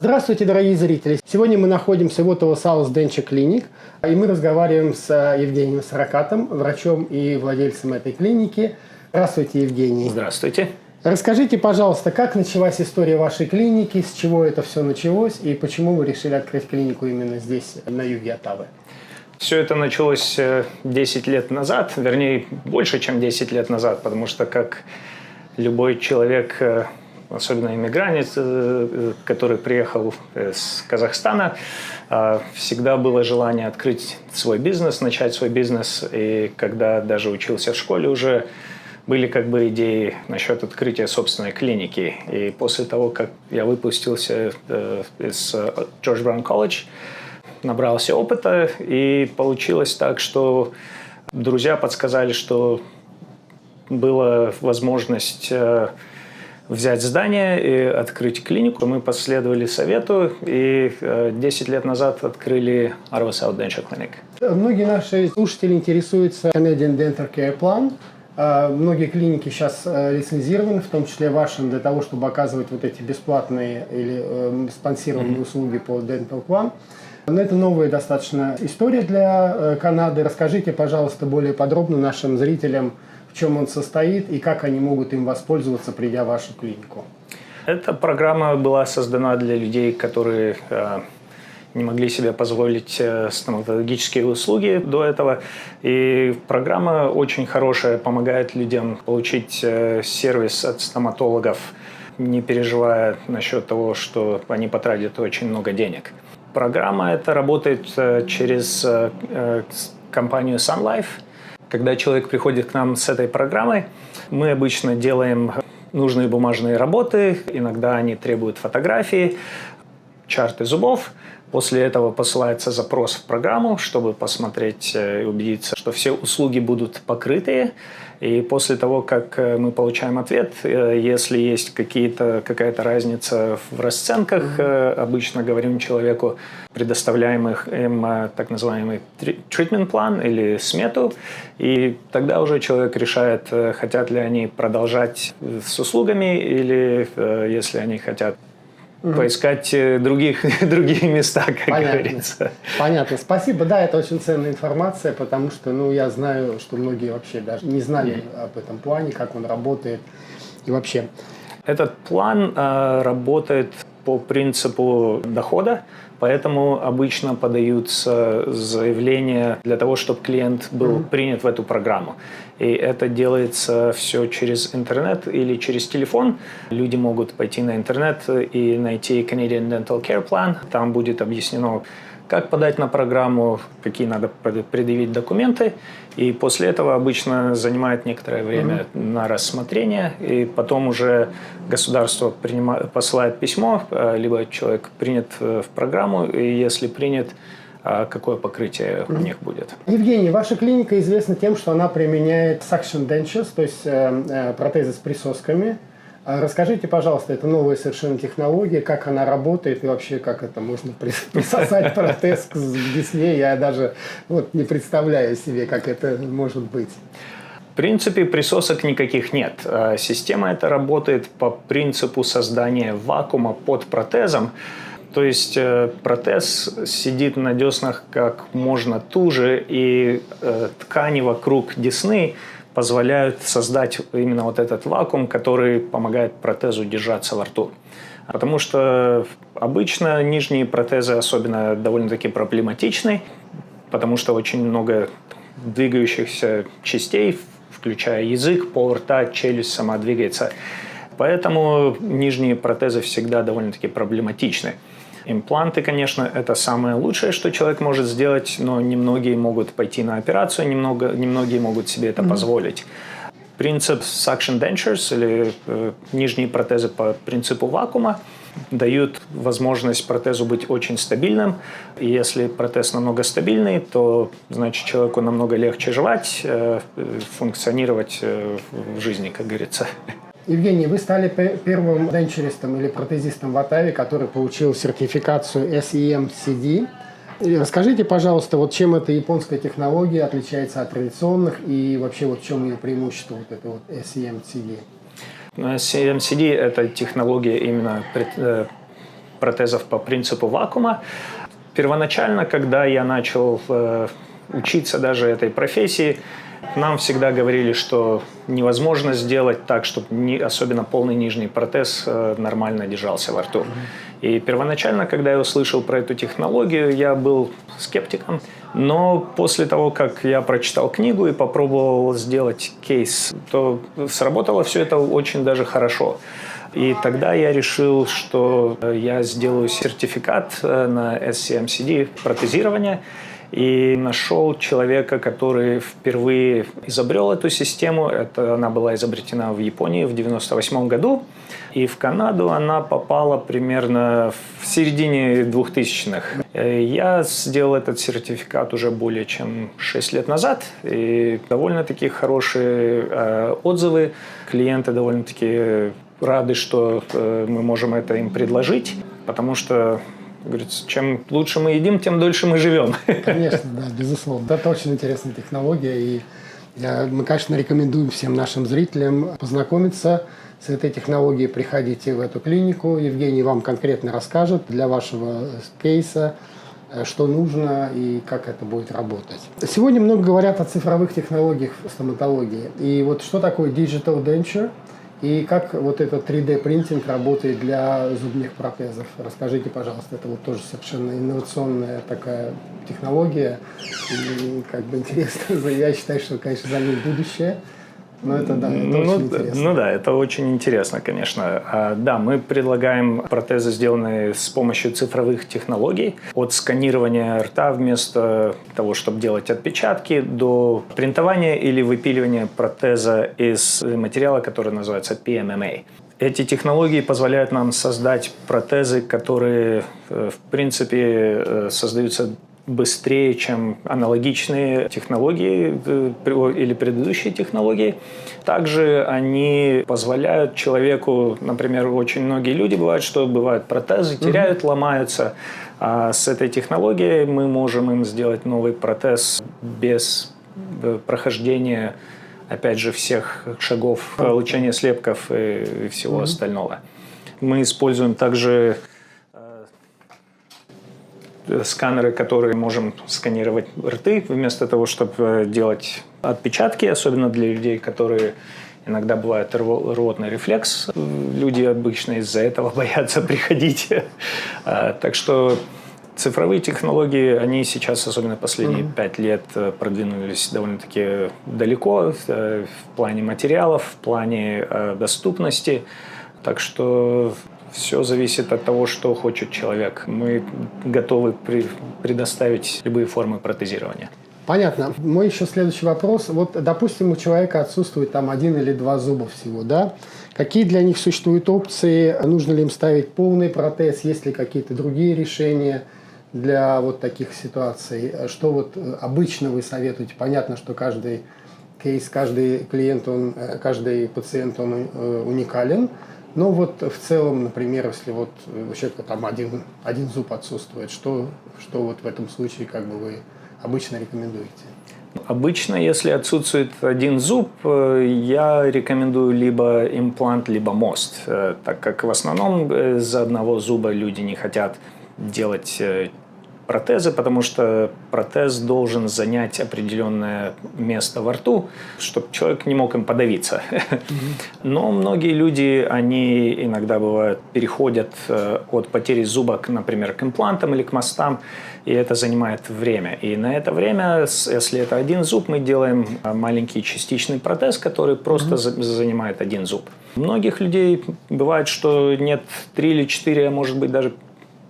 Здравствуйте, дорогие зрители! Сегодня мы находимся в Ottawa South Denture Clinic, и мы разговариваем с Евгением Саракатом, врачом и владельцем этой клиники. Здравствуйте, Евгений! Здравствуйте! Расскажите, пожалуйста, как началась история вашей клиники, с чего это все началось и почему вы решили открыть клинику именно здесь, на юге Оттавы? Все это началось 10 лет назад, вернее, больше, чем 10 лет назад, потому что, как любой человек, особенно иммигрант, который приехал с Казахстана, всегда было желание открыть свой бизнес, начать свой бизнес. И когда даже учился в школе, уже были как бы идеи насчет открытия собственной клиники. И после того, как я выпустился из George Brown College, набрался опыта, и получилось так, что друзья подсказали, что была возможность взять здание и открыть клинику. Мы последовали совету и 10 лет назад открыли Ottawa South Denture Clinic. Многие наши слушатели интересуются Canadian Dental Care Plan. Многие клиники сейчас лицензированы, в том числе ваши, для того, чтобы оказывать вот эти бесплатные или спонсированные услуги по Dental Plan. Но это новая достаточно история для Канады. Расскажите, пожалуйста, более подробно нашим зрителям, в чем он состоит и как они могут им воспользоваться, придя в вашу клинику. Эта программа была создана для людей, которые не могли себе позволить стоматологические услуги до этого. И программа очень хорошая, помогает людям получить сервис от стоматологов, не переживая насчет того, что они потратят очень много денег. Программа эта работает через компанию Sun Life. Когда человек приходит к нам с этой программой, мы обычно делаем нужные бумажные работы, иногда они требуют фотографии, чарты зубов. После этого посылается запрос в программу, чтобы посмотреть и убедиться, что все услуги будут покрыты. И после того, как мы получаем ответ, если есть какая-то разница в расценках, обычно говорим человеку, предоставляемых им так называемый treatment план или смету, и тогда уже человек решает, хотят ли они продолжать с услугами или если они хотят поискать другие места, как говорится. Понятно. Спасибо. Да, это очень ценная информация, потому что, я знаю, что многие вообще даже не знали об этом плане, как он работает и вообще. Этот план работает по принципу дохода, поэтому обычно подаются заявления для того, чтобы клиент был принят в эту программу. И это делается все через интернет или через телефон. Люди могут пойти на интернет и найти Canadian Dental Care Plan. Там будет объяснено, как подать на программу, какие надо предъявить документы. И после этого обычно занимает некоторое время на рассмотрение. И потом уже государство посылает письмо, либо человек принят в программу, и если принят, какое покрытие у них будет. Евгений, ваша клиника известна тем, что она применяет suction dentures, то есть протезы с присосками. Расскажите, пожалуйста, это новая совершенно технология, как она работает и вообще как это можно присосать протез к десне. Я даже не представляю себе, как это может быть. В принципе, присосок никаких нет. Система эта работает по принципу создания вакуума под протезом. То есть протез сидит на деснах как можно туже, и ткани вокруг десны позволяют создать именно вот этот вакуум, который помогает протезу держаться во рту. Потому что обычно нижние протезы особенно довольно-таки проблематичны, потому что очень много двигающихся частей, включая язык, пол рта, челюсть сама двигается. Поэтому нижние протезы всегда довольно-таки проблематичны. Импланты, конечно, это самое лучшее, что человек может сделать, но немногие могут пойти на операцию, немногие могут себе это позволить. Принцип suction dentures, или нижние протезы по принципу вакуума, дают возможность протезу быть очень стабильным. И если протез намного стабильный, то значит человеку намного легче жевать, функционировать в жизни, как говорится. Евгений, вы стали первым денчеристом или протезистом в Оттаве, который получил сертификацию SEMCD. Расскажите, пожалуйста, чем эта японская технология отличается от традиционных и вообще в чем ее преимущество этой SEMCD? SEMCD – это технология именно протезов по принципу вакуума. Первоначально, когда я начал учиться даже этой профессии, нам всегда говорили, что невозможно сделать так, чтобы особенно полный нижний протез нормально держался во рту. И первоначально, когда я услышал про эту технологию, я был скептиком. Но после того, как я прочитал книгу и попробовал сделать кейс, то сработало все это очень даже хорошо. И тогда я решил, что я сделаю сертификат на SCMCD протезирования. И нашел человека, который впервые изобрел эту систему. Она была изобретена в Японии в 1998 году. И в Канаду она попала примерно в середине 2000-х. Я сделал этот сертификат уже более чем 6 лет назад. И довольно-таки хорошие отзывы. Клиенты довольно-таки рады, что мы можем это им предложить. Потому что, говорится, чем лучше мы едим, тем дольше мы живем. Конечно, да, безусловно. Это очень интересная технология. И мы, конечно, рекомендуем всем нашим зрителям познакомиться с этой технологией. Приходите в эту клинику. Евгений вам конкретно расскажет для вашего кейса, что нужно и как это будет работать. Сегодня много говорят о цифровых технологиях в стоматологии. И вот что такое digital denture? И как вот этот 3D-принтинг работает для зубных протезов? Расскажите, пожалуйста, это вот тоже совершенно инновационная такая технология. И как бы интересно, я считаю, что, конечно, за ней будущее. Но это, да, это очень интересно. Ну да, это очень интересно, конечно. Да, мы предлагаем протезы, сделанные с помощью цифровых технологий. От сканирования рта вместо того, чтобы делать отпечатки, до принтования или выпиливания протеза из материала, который называется PMMA. Эти технологии позволяют нам создать протезы, которые, в принципе, создаются быстрее, чем аналогичные технологии или предыдущие технологии. Также они позволяют человеку, например, очень многие люди бывают протезы, теряют, ломаются. А с этой технологией мы можем им сделать новый протез без прохождения, опять же, всех шагов получения слепков и всего остального. Мы используем также сканеры, которые можем сканировать рты, вместо того, чтобы делать отпечатки, особенно для людей, которые иногда бывает рвотный рефлекс. Люди обычно из-за этого боятся приходить. Так что цифровые технологии, они сейчас, особенно последние 5 лет, продвинулись довольно-таки далеко в плане материалов, в плане доступности. Так что все зависит от того, что хочет человек. Мы готовы предоставить любые формы протезирования. Понятно. Мой еще следующий вопрос. Вот, допустим, у человека отсутствует там 1 или 2 зуба всего, да? Какие для них существуют опции? Нужно ли им ставить полный протез? Есть ли какие-то другие решения для вот таких ситуаций? Что вот обычно вы советуете? Понятно, что каждый кейс, каждый клиент, каждый пациент, он уникален. Но вот в целом, например, если вот у человека там один зуб отсутствует, что вот в этом случае как бы вы обычно рекомендуете? Обычно, если отсутствует один зуб, я рекомендую либо имплант, либо мост, так как в основном из-за одного зуба люди не хотят делать протезы, потому что протез должен занять определенное место во рту, чтобы человек не мог им подавиться. Но многие люди, они иногда бывают, переходят от потери зуба, например, к имплантам или к мостам, и это занимает время. И на это время, если это один зуб, мы делаем маленький частичный протез, который просто занимает один зуб. У многих людей бывает, что нет 3 или 4, а может быть даже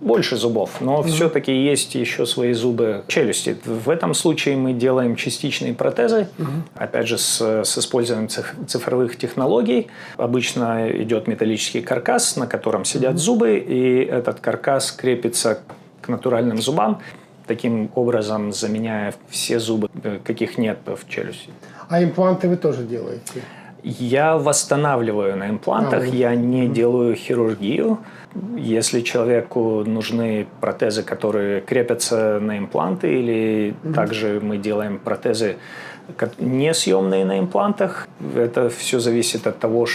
больше зубов, но все-таки есть еще свои зубы челюсти. В этом случае мы делаем частичные протезы, опять же, с использованием цифровых технологий. Обычно идет металлический каркас, на котором сидят зубы, и этот каркас крепится к натуральным зубам, таким образом заменяя все зубы, каких нет в челюсти. А импланты вы тоже делаете? Я восстанавливаю на имплантах, я не делаю хирургию. Если человеку нужны протезы, которые крепятся на импланты, или также мы делаем протезы несъемные на имплантах. Это все зависит от того,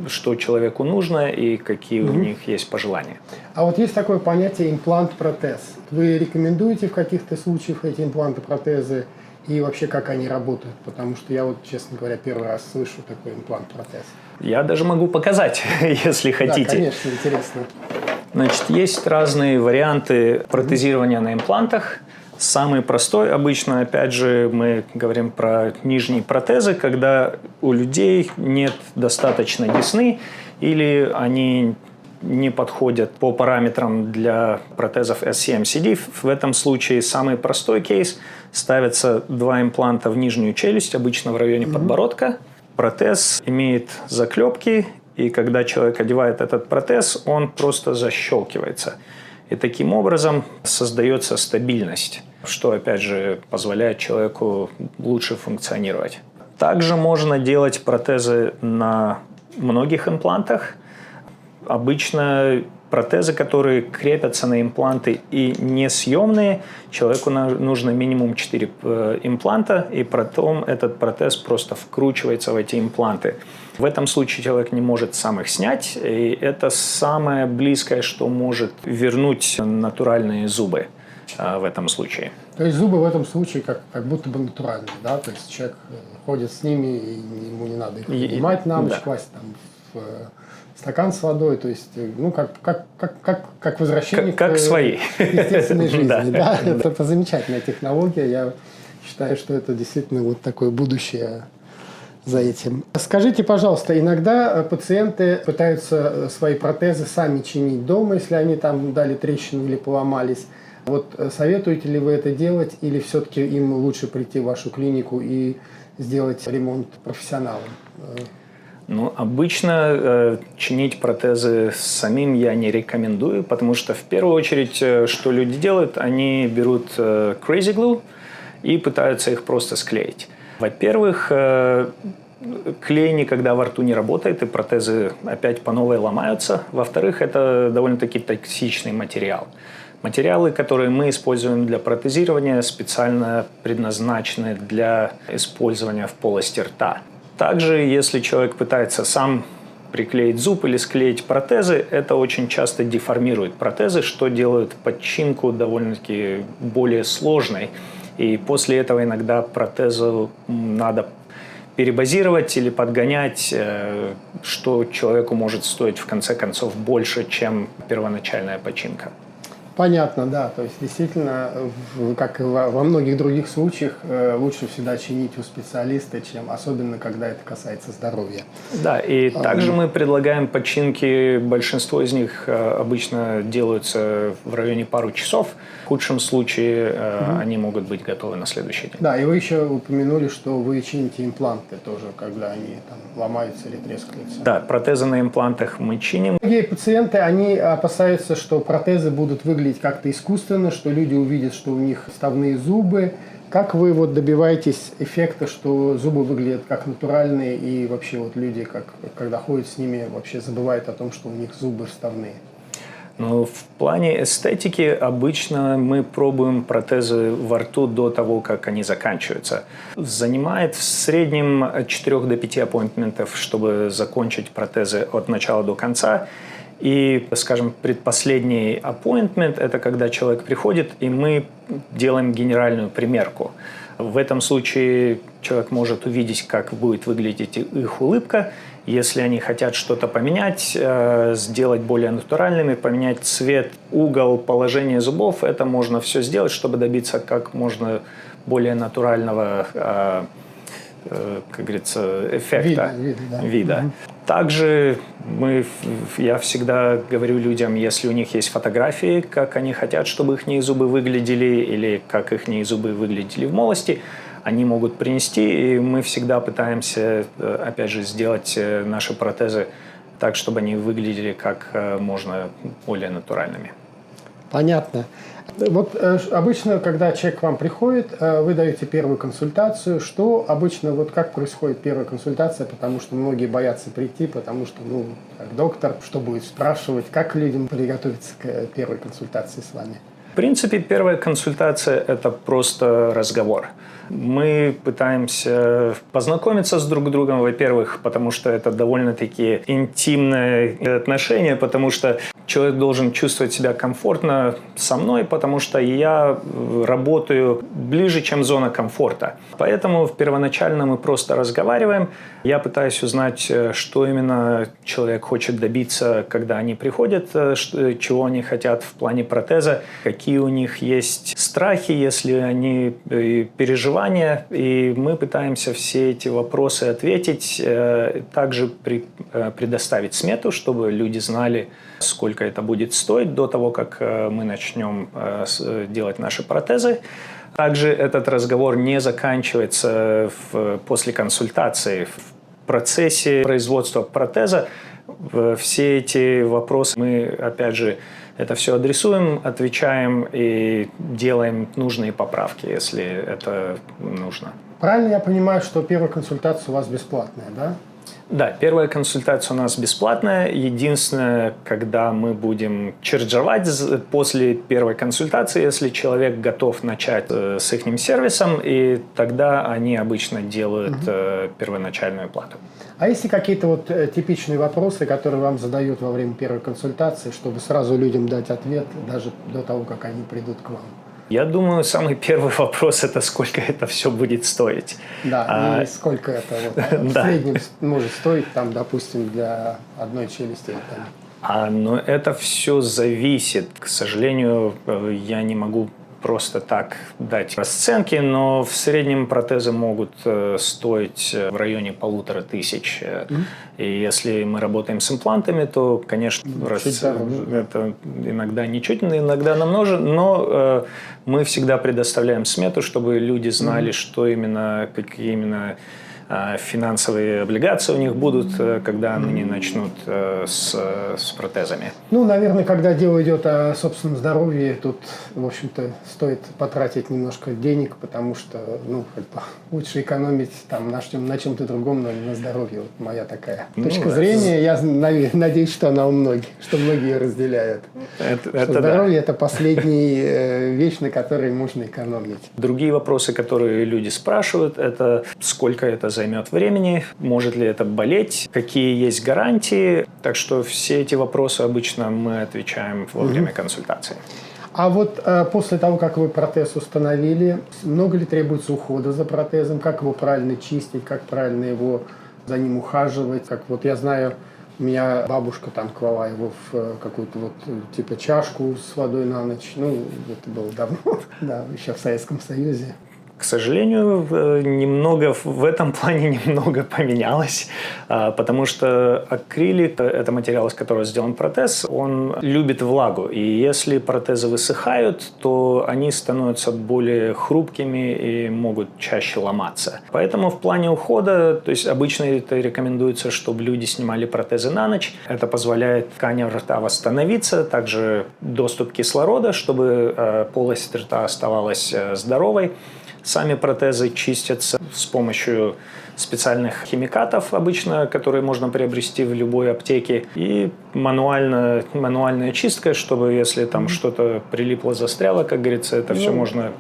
что человеку нужно и какие у них есть пожелания. А вот есть такое понятие имплант-протез. Вы рекомендуете в каких-то случаях эти импланты-протезы? И вообще, как они работают? Потому что я вот, честно говоря, первый раз слышу такой имплант-протез. Я даже могу показать, если хотите. Да, конечно, интересно. Значит, есть разные варианты протезирования на имплантах. Самый простой, обычно, опять же, мы говорим про нижние протезы, когда у людей нет достаточно десны или они не подходят по параметрам для протезов SCMCD. В этом случае самый простой кейс – ставятся 2 импланта в нижнюю челюсть, обычно в районе подбородка. Протез имеет заклепки, и когда человек одевает этот протез, он просто защелкивается. И таким образом создается стабильность, что, опять же, позволяет человеку лучше функционировать. Также можно делать протезы на многих имплантах. Обычно протезы, которые крепятся на импланты и несъемные, человеку нужно минимум 4 импланта, и потом этот протез просто вкручивается в эти импланты. В этом случае человек не может сам их снять, и это самое близкое, что может вернуть натуральные зубы в этом случае. То есть зубы в этом случае как будто бы натуральные, да? То есть человек ходит с ними, и ему не надо их поднимать на ночь, класть там в стакан с водой, то есть, ну, как возвращение к своей естественной жизни. Да. Это замечательная технология. Я считаю, что это действительно вот такое будущее за этим. Скажите, пожалуйста, иногда пациенты пытаются свои протезы сами чинить дома, если они там дали трещину или поломались. Вот советуете ли вы это делать, или все-таки им лучше прийти в вашу клинику и сделать ремонт профессионалам? Ну, обычно чинить протезы самим я не рекомендую, потому что в первую очередь, что люди делают, они берут Crazy Glue и пытаются их просто склеить. Во-первых, клей никогда во рту не работает, и протезы опять по новой ломаются. Во-вторых, это довольно-таки токсичный материал. Материалы, которые мы используем для протезирования, специально предназначены для использования в полости рта. Также, если человек пытается сам приклеить зуб или склеить протезы, это очень часто деформирует протезы, что делает подчинку довольно-таки более сложной. И после этого иногда протезу надо перебазировать или подгонять, что человеку может стоить в конце концов больше, чем первоначальная починка. Понятно, да. То есть действительно, как и во многих других случаях, лучше всегда чинить у специалиста, чем особенно когда это касается здоровья. Да, и также мы предлагаем починки. Большинство из них обычно делаются в районе пару часов. В худшем случае они могут быть готовы на следующий день. Да, и вы еще упомянули, что вы чините импланты тоже, когда они там ломаются или трескаются. Да, протезы на имплантах мы чиним. Многие пациенты, они опасаются, что протезы будут выглядеть как-то искусственно, что люди увидят, что у них вставные зубы. Как вы вот добиваетесь эффекта, что зубы выглядят как натуральные, и вообще вот люди, когда ходят с ними, вообще забывают о том, что у них зубы вставные? Ну, в плане эстетики обычно мы пробуем протезы во рту до того, как они заканчиваются. Занимает в среднем от 4 до 5 аппоинтментов, чтобы закончить протезы от начала до конца. И, скажем, предпоследний appointment – это когда человек приходит, и мы делаем генеральную примерку. В этом случае человек может увидеть, как будет выглядеть их улыбка. Если они хотят что-то поменять, сделать более натуральными, поменять цвет, угол, положение зубов, это можно все сделать, чтобы добиться как можно более натурального, как говорится, эффекта, вида. Также я всегда говорю людям, если у них есть фотографии, как они хотят, чтобы их зубы выглядели, или как их зубы выглядели в молодости, они могут принести, и мы всегда пытаемся, опять же, сделать наши протезы так, чтобы они выглядели как можно более натуральными. Понятно. Вот обычно, когда человек к вам приходит, вы даете первую консультацию. Что обычно, вот как происходит первая консультация? Потому что многие боятся прийти, потому что, как доктор, что будет спрашивать, как людям приготовиться к первой консультации с вами? В принципе, первая консультация – это просто разговор. Мы пытаемся познакомиться с друг другом, во-первых, потому что это довольно-таки интимное отношение, потому что человек должен чувствовать себя комфортно со мной, потому что я работаю ближе, чем зона комфорта. Поэтому первоначально мы просто разговариваем. Я пытаюсь узнать, что именно человек хочет добиться, когда они приходят, чего они хотят в плане протеза, какие у них есть страхи, если они переживания. И мы пытаемся все эти вопросы ответить, также предоставить смету, чтобы люди знали, сколько это будет стоить до того, как мы начнем делать наши протезы. Также этот разговор не заканчивается после консультации. В процессе производства протеза все эти вопросы мы, опять же, это все адресуем, отвечаем и делаем нужные поправки, если это нужно. Правильно я понимаю, что первая консультация у вас бесплатная, да? Да, первая консультация у нас бесплатная. Единственное, когда мы будем чарджевать после первой консультации, если человек готов начать с их сервисом, и тогда они обычно делают первоначальную плату. А есть ли какие-то вот типичные вопросы, которые вам задают во время первой консультации, чтобы сразу людям дать ответ, даже до того, как они придут к вам? Я думаю, самый первый вопрос – это сколько это все будет стоить. Да, и сколько это в среднем может стоить, там, допустим, для одной челюсти. Но это все зависит. К сожалению, я не могу просто так дать расценки, но в среднем протезы могут стоить в районе 1500. И если мы работаем с имплантами, то, конечно, это иногда ничуть, иногда намного, но мы всегда предоставляем смету, чтобы люди знали, что именно, какие именно финансовые облигации у них будут, когда они начнут с протезами. Ну, наверное, когда дело идет о собственном здоровье, тут, в общем-то, стоит потратить немножко денег, потому что, лучше экономить там на чем-то другом, но не на здоровье. Вот моя такая точка зрения. Я надеюсь, что она у многих, что многие разделяют. Здоровье – это последняя вещь, на которой можно экономить. Другие вопросы, которые люди спрашивают, это сколько это займет времени, может ли это болеть, какие есть гарантии. Так что все эти вопросы обычно мы отвечаем во время консультации. А вот после того, как вы протез установили, много ли требуется ухода за протезом, как его правильно чистить, как правильно за ним ухаживать? Как вот я знаю, у меня бабушка там клала его в какую-то вот типа чашку с водой на ночь. Это было давно, да, еще в Советском Союзе. К сожалению, немного в этом плане немного поменялось, потому что акрилик – это материал, из которого сделан протез, он любит влагу. И если протезы высыхают, то они становятся более хрупкими и могут чаще ломаться. Поэтому в плане ухода, то есть обычно это рекомендуется, чтобы люди снимали протезы на ночь. Это позволяет тканям рта восстановиться, также доступ кислорода, чтобы полость рта оставалась здоровой. Сами протезы чистятся с помощью специальных химикатов, обычно, которые можно приобрести в любой аптеке. И мануальная чистка, чтобы если там что-то прилипло, застряло, как говорится, это все можно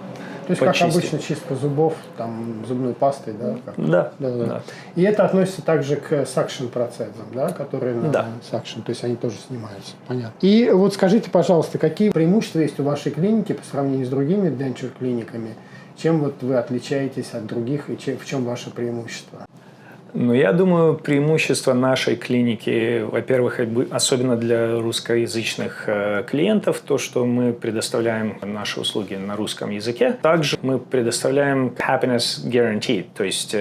почистить. Как обычно чистка зубов, там, зубной пастой, да? Да. И это относится также к suction протезам, да, которые на suction, то есть они тоже снимаются. Понятно. И вот скажите, пожалуйста, какие преимущества есть у вашей клиники по сравнению с другими денчур-клиниками? Чем вот вы отличаетесь от других и в чем ваше преимущество? Я думаю, преимущество нашей клиники, во-первых, особенно для русскоязычных клиентов, то, что мы предоставляем наши услуги на русском языке. Также мы предоставляем happiness guarantee, то есть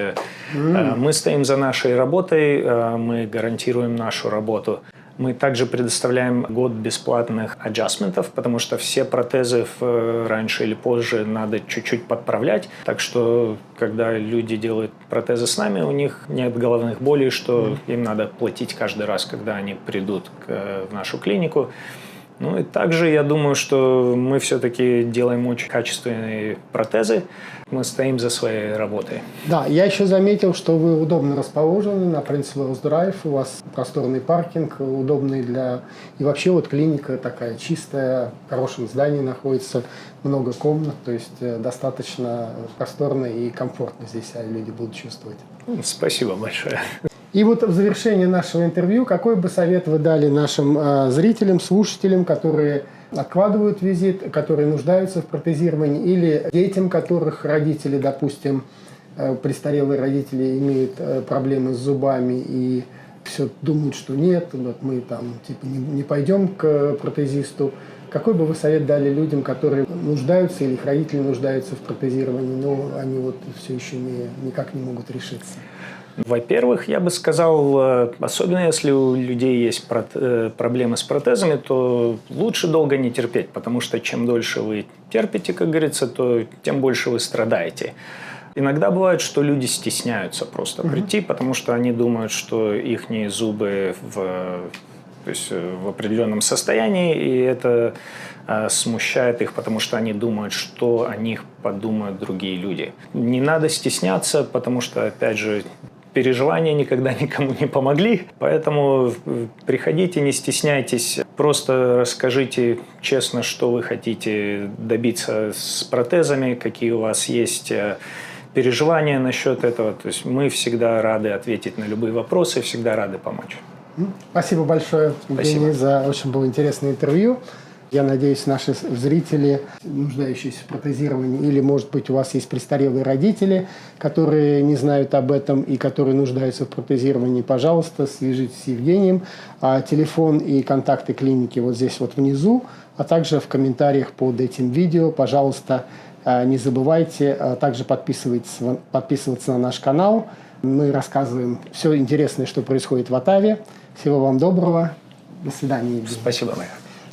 мы стоим за нашей работой, мы гарантируем нашу работу. Мы также предоставляем год бесплатных аджастментов, потому что все протезы раньше или позже надо чуть-чуть подправлять. Так что, когда люди делают протезы с нами, у них нет головных болей, что им надо платить каждый раз, когда они придут в нашу клинику. Ну и также я думаю, что мы все-таки делаем очень качественные протезы. Мы стоим за своей работой. Да, я еще заметил, что вы удобно расположены на Принц Уэллс Драйв, у вас просторный паркинг, удобный для... И вообще вот клиника такая чистая, в хорошем здании находится, много комнат, то есть достаточно просторно и комфортно здесь себя люди будут чувствовать. Спасибо большое. И вот в завершении нашего интервью, какой бы совет вы дали нашим зрителям, слушателям, которые откладывают визит, которые нуждаются в протезировании, или детям, которых родители, допустим, престарелые родители имеют проблемы с зубами и все думают, что нет, вот мы там типа не пойдем к протезисту. Какой бы вы совет дали людям, которые нуждаются или их родители нуждаются в протезировании, но они вот все еще никак не могут решиться? Во-первых, я бы сказал, особенно если у людей есть проблемы с протезами, то лучше долго не терпеть, потому что чем дольше вы терпите, как говорится, то тем больше вы страдаете. Иногда бывает, что люди стесняются просто прийти, потому что они думают, что их зубы в определенном состоянии, и это смущает их, потому что они думают, что о них подумают другие люди. Не надо стесняться, потому что, опять же, переживания никогда никому не помогли, поэтому приходите, не стесняйтесь, просто расскажите честно, что вы хотите добиться с протезами, какие у вас есть переживания насчет этого. То есть мы всегда рады ответить на любые вопросы, всегда рады помочь. Спасибо большое, Евгений, за очень было интересное интервью. Я надеюсь, наши зрители, нуждающиеся в протезировании, или, может быть, у вас есть престарелые родители, которые не знают об этом и которые нуждаются в протезировании, пожалуйста, свяжитесь с Евгением. Телефон и контакты клиники вот здесь вот внизу, а также в комментариях под этим видео. Пожалуйста, не забывайте также подписываться на наш канал. Мы рассказываем все интересное, что происходит в Оттаве. Всего вам доброго. До свидания, Евгений. Спасибо, Майя.